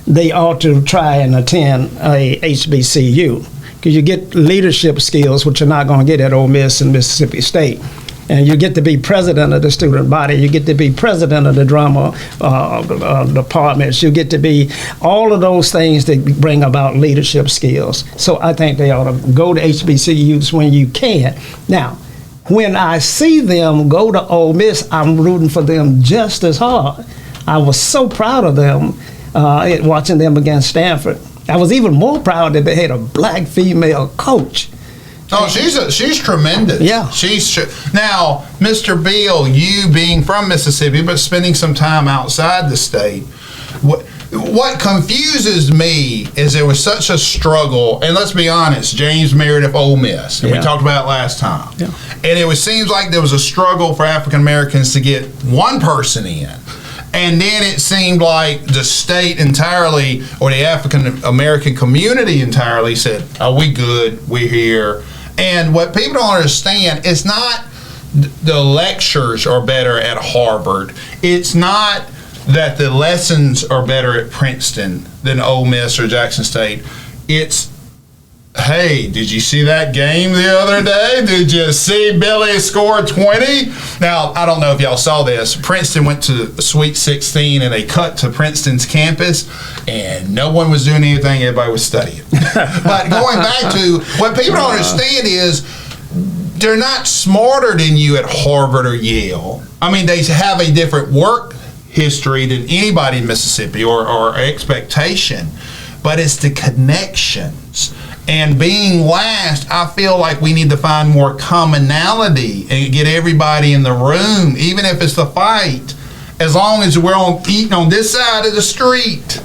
they ought to try and attend a HBCU, because you get leadership skills, which you're not going to get at Ole Miss and Mississippi State. And you get to be president of the student body. You get to be president of the drama departments. You get to be all of those things that bring about leadership skills. So I think they ought to go to HBCUs when you can. Now, when I see them go to Ole Miss, I'm rooting for them just as hard. I was so proud of them watching them against Stanford. I was even more proud that they had a black female coach. Oh, she's tremendous. Yeah. Now, Mr. Beal, you being from Mississippi but spending some time outside the state, what confuses me is there was such a struggle, and let's be honest, James Meredith, Ole Miss, and we talked about it last time, and it seems like there was a struggle for African Americans to get one person in. And then it seemed like the state entirely, or the African American community entirely, said, "Oh, we good, we're here." And what people don't understand, it's not the lectures are better at Harvard. It's not that the lessons are better at Princeton than Ole Miss or Jackson State. It's, hey, did you see that game the other day? Did you see Billy score 20? Now, I don't know if y'all saw this. Princeton went to the Sweet 16 and they cut to Princeton's campus and no one was doing anything. Everybody was studying. But going back to what people don't understand is they're not smarter than you at Harvard or Yale. I mean, they have a different work history than anybody in Mississippi or expectation, but it's the connections. And being last, I feel like we need to find more commonality and get everybody in the room, even if it's the fight. As long as we're eating on this side of the street,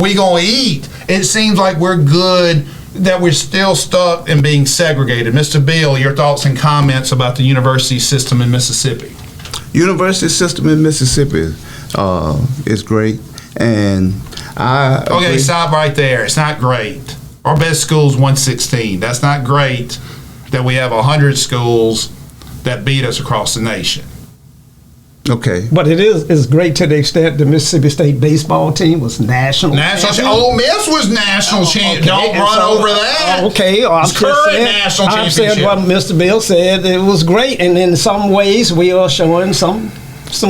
we gonna eat. It seems like we're good, that we're still stuck in being segregated. Mr. Beal, your thoughts and comments about the university system in Mississippi? University system in Mississippi is great, and I agree. Stop right there. It's not great. Our best school is 116. That's not great that we have 100 schools that beat us across the nation. Okay. But it's great to the extent the Mississippi State baseball team was national champion. Ole Miss was national champion. Don't run over that. Okay. I'm saying what Mr. Bill said. It was great. And in some ways, we are showing some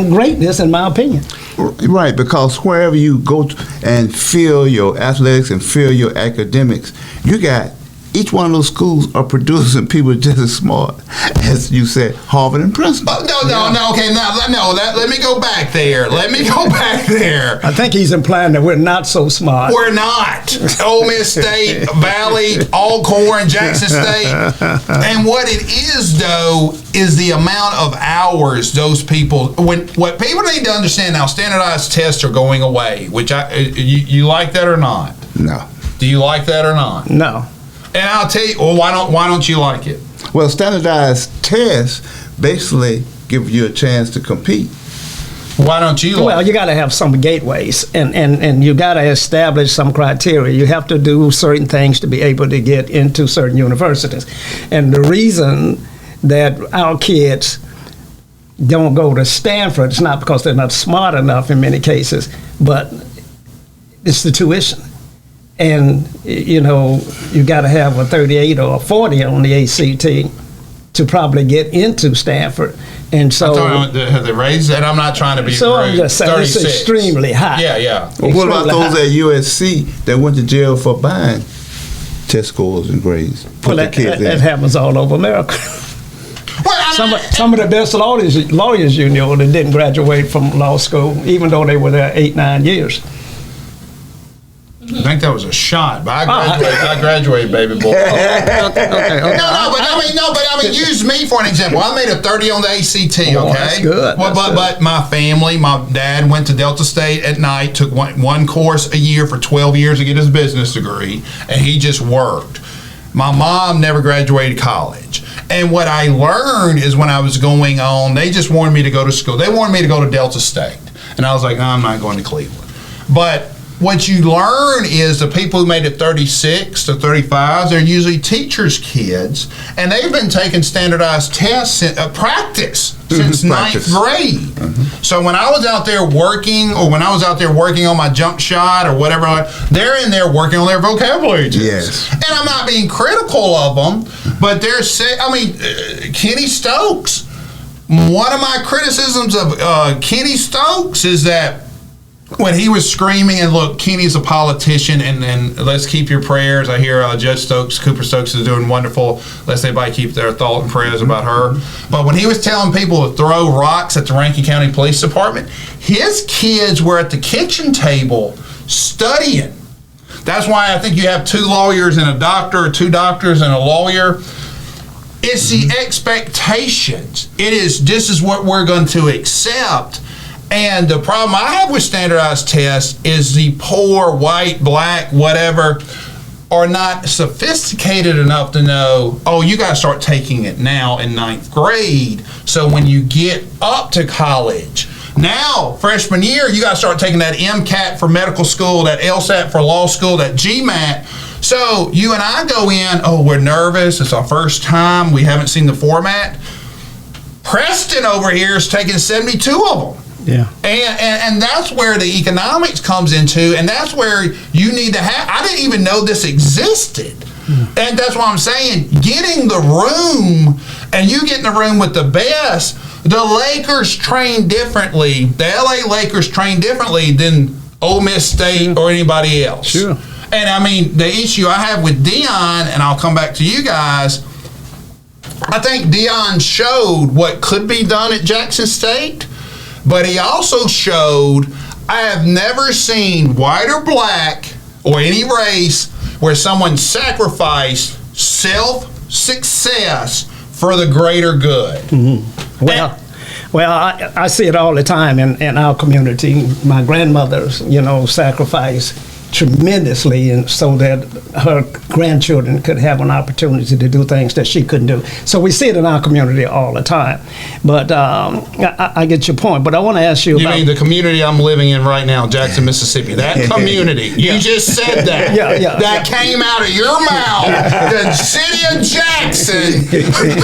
greatness, in my opinion. Right, because wherever you go and feel your athletics and feel your academics, you got each one of those schools are producing people just as smart as you said, Harvard and Princeton. Okay, let me go back there. I think he's implying that we're not so smart. We're not. Ole Miss State, Valley, Alcorn, Jackson State. And what it is, though, is the amount of hours those people, what people need to understand now, standardized tests are going away, which you like that or not? No. Do you like that or not? No. And I'll tell you, well, why don't you like it? Well, standardized tests basically give you a chance to compete. Why don't you like it? Well, you got to have some gateways, and you got to establish some criteria. You have to do certain things to be able to get into certain universities. And the reason that our kids don't go to Stanford, it's not because they're not smart enough in many cases, but it's the tuition. And, you know, you got to have a 38 or a 40 on the ACT to probably get into Stanford. And so, have they raised that? I'm not trying to be rude. I'm just saying 36. It's extremely high. Yeah. Well, what about those at USC that went to jail for buying test scores and grades? That happens all over America. Some of the best lawyers you know that didn't graduate from law school, even though they were there 8-9 years. I think that was a shot, but I graduated, baby boy. Okay. I mean, use me for an example. I made a 30 on the ACT, okay? Oh, that's good. But my family, my dad went to Delta State at night, took one course a year for 12 years to get his business degree, and he just worked. My mom never graduated college. And what I learned is when I was going on, they just wanted me to go to school. They wanted me to go to Delta State. And I was like, no, I'm not going to Cleveland. But what you learn is the people who made it 36 to 35, they're usually teachers' kids, and they've been taking standardized tests, practice since ninth grade. So when I was out there working, or when I was out there working on my jump shot or whatever, they're in there working on their vocabulary tests. Yes. And I'm not being critical of them, but Kenny Stokes, one of my criticisms of Kenny Stokes is that when he was screaming, and look, Kenny's a politician, and let's keep your prayers. I hear Judge Stokes, Cooper Stokes is doing wonderful. Let's everybody keep their thought and prayers about her. But when he was telling people to throw rocks at the Rankin County Police Department, his kids were at the kitchen table studying. That's why I think you have 2 lawyers and a doctor, or 2 doctors and a lawyer. It's the expectations. This is what we're going to accept. And the problem I have with standardized tests is the poor, white, black, whatever, are not sophisticated enough to know, oh, you got to start taking it now in 9th grade. So when you get up to college, now, freshman year, you got to start taking that MCAT for medical school, that LSAT for law school, that GMAT. So you and I go in, oh, we're nervous. It's our first time. We haven't seen the format. Preston over here is taking 72 of them. Yeah. And that's where the economics comes into, and that's where you need to have, I didn't even know this existed. And that's what I'm saying, getting the room, and you get in the room with the best. The Lakers train differently, the LA Lakers train differently than Ole Miss State or anybody else. Sure. And I mean, the issue I have with Deion, and I'll come back to you guys, I think Deion showed what could be done at Jackson State. But he also showed, I have never seen white or black or any race where someone sacrificed self-success for the greater good. Well, I see it all the time in our community. My grandmother's, sacrificed tremendously, and so that her grandchildren could have an opportunity to do things that she couldn't do. So we see it in our community all the time. But I get your point. But I want to ask you about... You mean the community I'm living in right now, Jackson, Mississippi. That community. You just said that. That came out of your mouth. The city of Jackson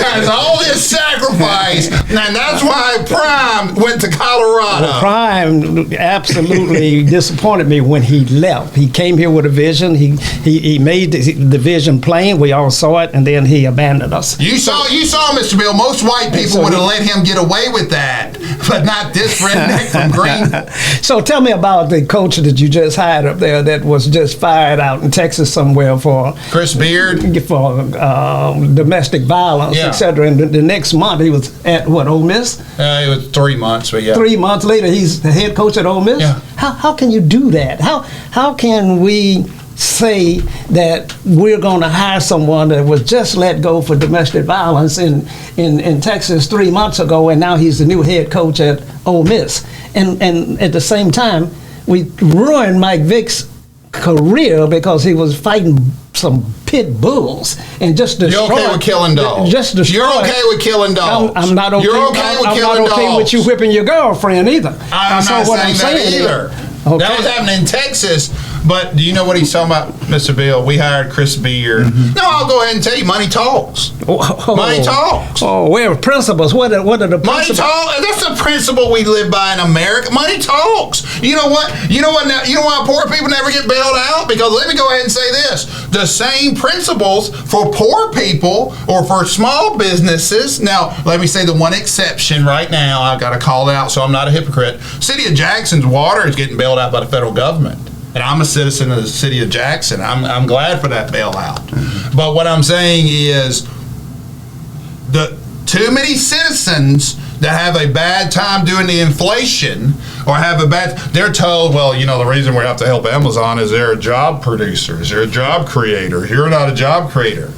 has all this sacrifice, and that's why Prime went to Colorado. Well, Prime absolutely disappointed me when he left. He came here with a vision. He made the vision plain. We all saw it, and then he abandoned us. You saw, Mr. Bill. Most white people would have let him get away with that, but not this redneck from Greenville. So tell me about the coach that you just hired up there that was just fired out in Texas somewhere for Chris Beard, for domestic violence, etc. And the next month he was at Ole Miss? It was 3 months, but yeah. 3 months later, he's the head coach at Ole Miss. Yeah. How can you do that? How can we say that we're going to hire someone that was just let go for domestic violence in Texas 3 months ago, and now he's the new head coach at Ole Miss? And at the same time, we ruined Mike Vick's career because he was fighting some pit bulls and just destroyed. You're okay with killing dogs? You're okay with killing dogs? I'm not okay. You're okay with killing dogs? I'm not okay with you whipping your girlrill either. I'm not saying that either. Okay. That was happening in Texas, but do you know what he's talking about, Mr. Bill? We hired Chris Beard. No, I'll go ahead and tell you, money talks. Money talks. Oh, we're principles. What are the principles? Money talks. That's the principle we live by in America. Money talks. You know what? You know why poor people never get bailed out? Because let me go ahead and say this: the same principles for poor people or for small businesses. Now, let me say the one exception right now. I've got to call it out so I'm not a hypocrite. City of Jackson's water is getting bailed out by the federal government. And I'm a citizen of the city of Jackson. I'm glad for that bailout. But what I'm saying is the too many citizens that have a bad time doing the inflation or they're told, well, the reason we have to help Amazon is they're job producers, they're to creators. You're not a job creator.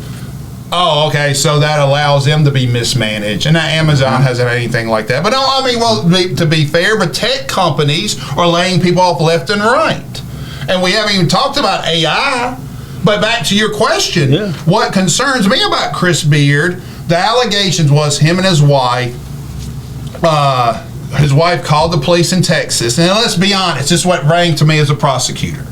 Oh, okay, so that allows them to be mismanaged. And Amazon hasn't had anything like that. But no, to be fair, but tech companies are laying people off left and right. And we haven't even talked about AI. But back to your question, what concerns me about Chris Beard, The allegations was him and his wife. His wife called the police in Texas, and let's be honest, this is what rang to me as a prosecutor.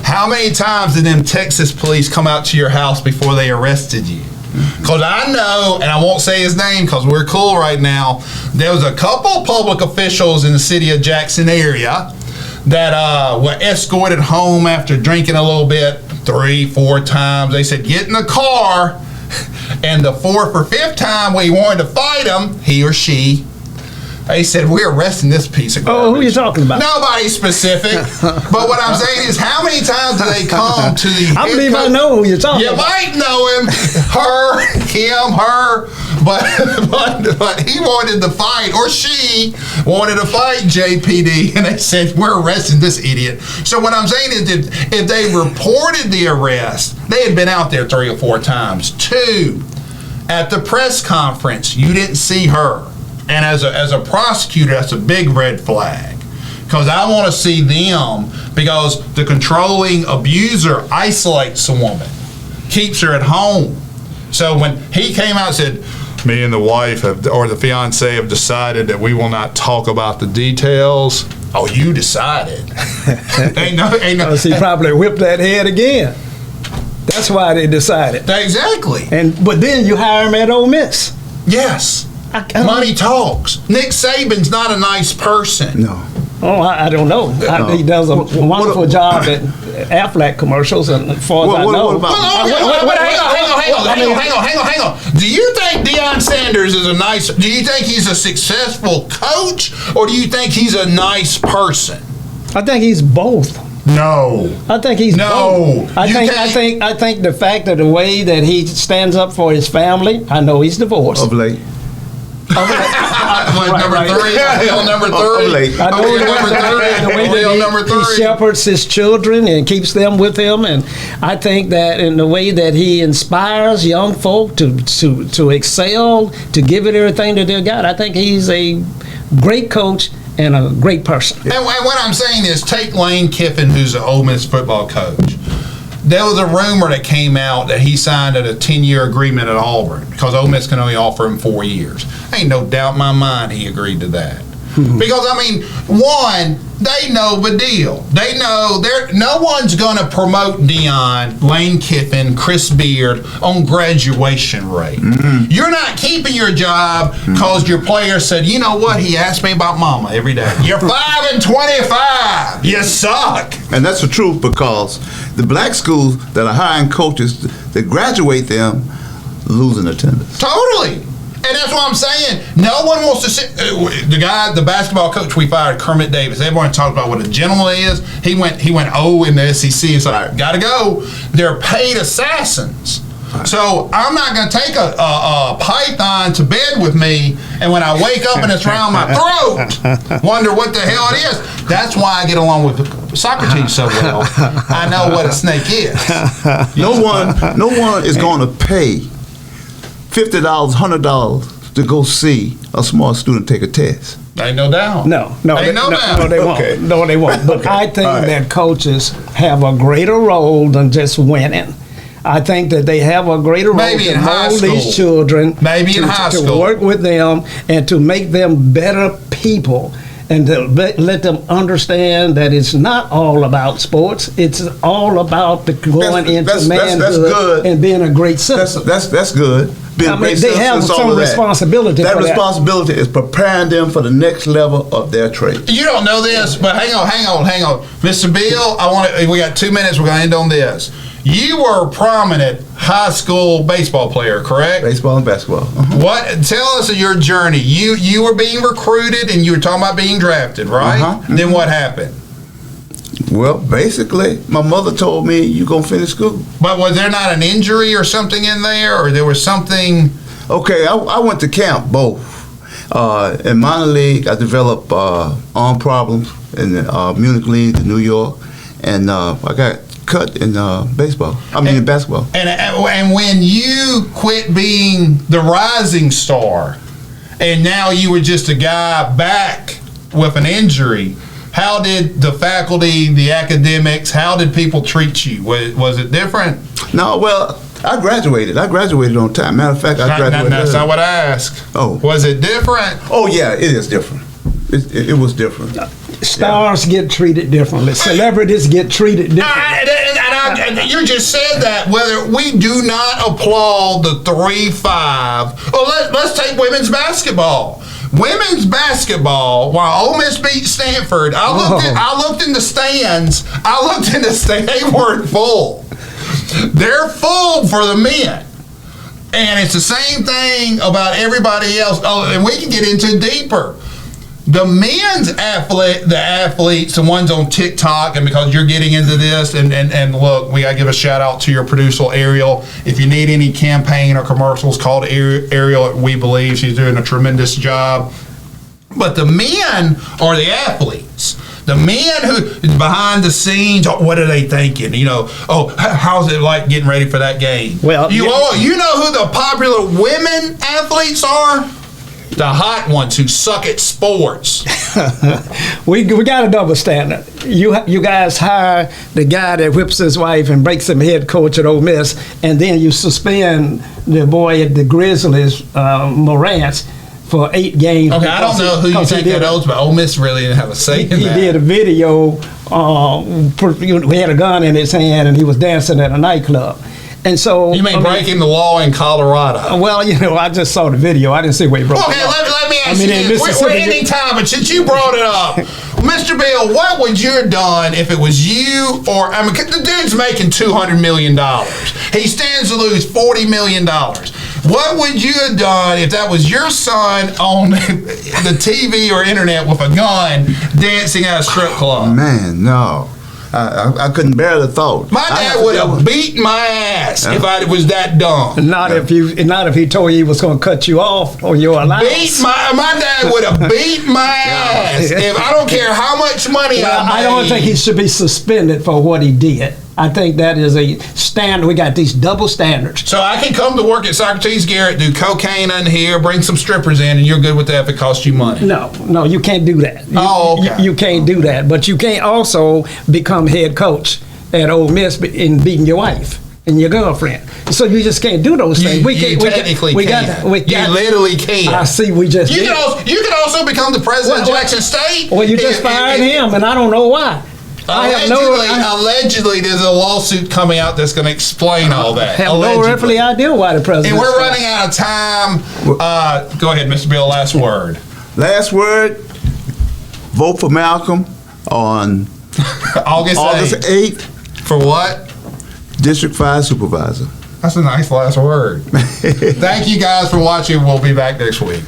How many times did them Texas police come out to your house before they arrested you? Because I know, and I won't say his name because we're cool right now, there was a couple of public officials in the city of Jackson area that were escorted home after drinking a little bit 3-4 times. They said, get in the car. And the 4th or 5th time we wanted to fight him, he or she, they said, we're arresting this piece of garbage. Oh, who are you talking about? Nobody specific. But what I'm saying is, how many times do they come to the I believe I know who you're talking about. You might know him, her, him, her, but he wanted to fight, or she wanted to fight JPD, and they said, we're arresting this idiot. So what I'm saying is, if they reported the arrest, they had been out there 3 or 4 times. 2, at the press conference, you didn't see her. And as a prosecutor, that's a big red flag, because I want to see them, because the controlling abuser isolates a woman, keeps her at home. So when he came out and said, me and the wife or the fiance have decided that we will not talk about the details. Oh, you decided. ain't no. He probably whipped that head again. That's why they decided. Exactly. But then you hire him at Ole Miss. Yes. Money talks. Nick Saban's not a nice person. No. Oh, I don't know. He does a wonderful job at Aflac commercials, and as far as I know. Hang on. Do you think Deion Sanders is do you think he's a successful coach, or do you think he's a nice person? I think he's both. No. I think he's both. I think the fact of the way that he stands up for his family. I know he's divorced. Of late. Number 3. Number 3. I know the way that he shepherds his children and keeps them with him, and I think that in the way that he inspires young folk to excel, to give it everything that they've got, I think he's a great coach and a great person. And what I'm saying is, take Lane Kiffin, who's an Ole Miss football coach. There was a rumor that came out that he signed a 10-year agreement at Auburn because Ole Miss can only offer him 4 years. Ain't no doubt in my mind he agreed to that. Because, I mean, one, they know the deal. They know no one's going to promote Deion, Lane Kiffin, Chris Beard on graduation rate. You're not keeping your job because your player said, you know what, he asked me about mama every day. You're 5 and 25. You suck. And that's the truth, because the black schools that are hiring coaches that graduate them losing attendance. Totally. And that's what I'm saying. No one wants to sit. The basketball coach we fired, Kermit Davis. Everyone talks about what a gentleman is. He went 0 in the SEC. It's like, gotta go. They're paid assassins. Right. So I'm not going to take a python to bed with me, and when I wake up and it's around my throat, wonder what the hell it is. That's why I get along with Socrates so well. I know what a snake is. No one is going to pay $50, $100 to go see a smart student take a test. Ain't no doubt. No, they won't. Okay. No, they won't. But I think that coaches have a greater role than just winning. I think that they have a greater role to mold these children, to work with them and to make them better people, and to let them understand that it's not all about sports. It's all about going into manhood and being a great citizen. That's good. They have some responsibility. That responsibility is preparing them for the next level of their trade. You don't know this, but hang on, Mr. Bill. We got 2 minutes. We're going to end on this. You were a prominent high school baseball player, correct? Baseball and basketball. What? Tell us of your journey. You were being recruited, and you were talking about being drafted, right? Then what happened? Well, basically, my mother told me, you're going to finish school. But was there not an injury or something in there, or there was something? Okay, I went to camp both. In minor league, I developed arm problems in the Munich League in New York, and I got cut in basketball. And when you quit being the rising star, and now you were just a guy back with an injury, how did the faculty, the academics, how did people treat you? Was it different? No, well, I graduated. I graduated on time. Matter of fact, I graduated. That's not what I asked. Oh. Was it different? Oh, yeah, it is different. It was different. Stars get treated differently. Celebrities get treated differently. And you just said that. Whether we do not applaud the 3-5. Well, let's take women's basketball. Women's basketball, while Ole Miss beat Stanford, I looked in the stands. They weren't full. They're full for the men. And it's the same thing about everybody else. Oh, and we can get into deeper. The men's athletes, the ones on TikTok, and because you're getting into this, and look, we got to give a shout out to your producer, Ariel. If you need any campaign or commercials, call Ariel. We believe she's doing a tremendous job. But the men are the athletes. The men who behind the scenes, what are they thinking? You know, how's it like getting ready for that game? Well, you know who the popular women athletes are? The hot ones who suck at sports. we got a double standard. You guys hire the guy that whips his wife and breaks him head coach at Ole Miss, and then you suspend the boy at the Grizzlies, Morantz, for 8 games. Okay, I don't know who you think that owes, but Ole Miss really didn't have a say in that. He did a video. He had a gun in his hand and he was dancing at a nightclub. And so you mean breaking the law in Colorado? Well, I just saw the video. I didn't see where he broke. Okay, let me ask you this. We're ending time, but since you brought it up, Mr. Bill, what would you have done if it was you or the dude's making $200 million. He stands to lose $40 million. What would you have done if that was your son on the TV or internet with a gun dancing at a strip club? Man, no. I couldn't bear the thought. My dad would have beat my ass if I was that dumb. Not if he told you he was going to cut you off or your allowance. My dad would have beat my ass. If I don't care how much money I made. I don't think he should be suspended for what he did. I think that is a standard. We got these double standards. So I can come to work at Socrates Garrett, do cocaine in here, bring some strippers in, and you're good with that if it costs you money? No, you can't do that. Okay. You can't do that. But you can't also become head coach at Ole Miss in beating your wife and your girlfriend. So you just can't do those things. You technically can't. You literally can't. I see. You can also become the president of Jackson State. Well, you just fired him, and I don't know why. Allegedly, there's a lawsuit coming out that's going to explain all that. I have no earthly idea why the president. And we're running out of time. Go ahead, Mr. Bill. Last word. Last word. Vote for Malcolm on August 8th. For what? District 5 supervisor. That's a nice last word. Thank you guys for watching. We'll be back next week.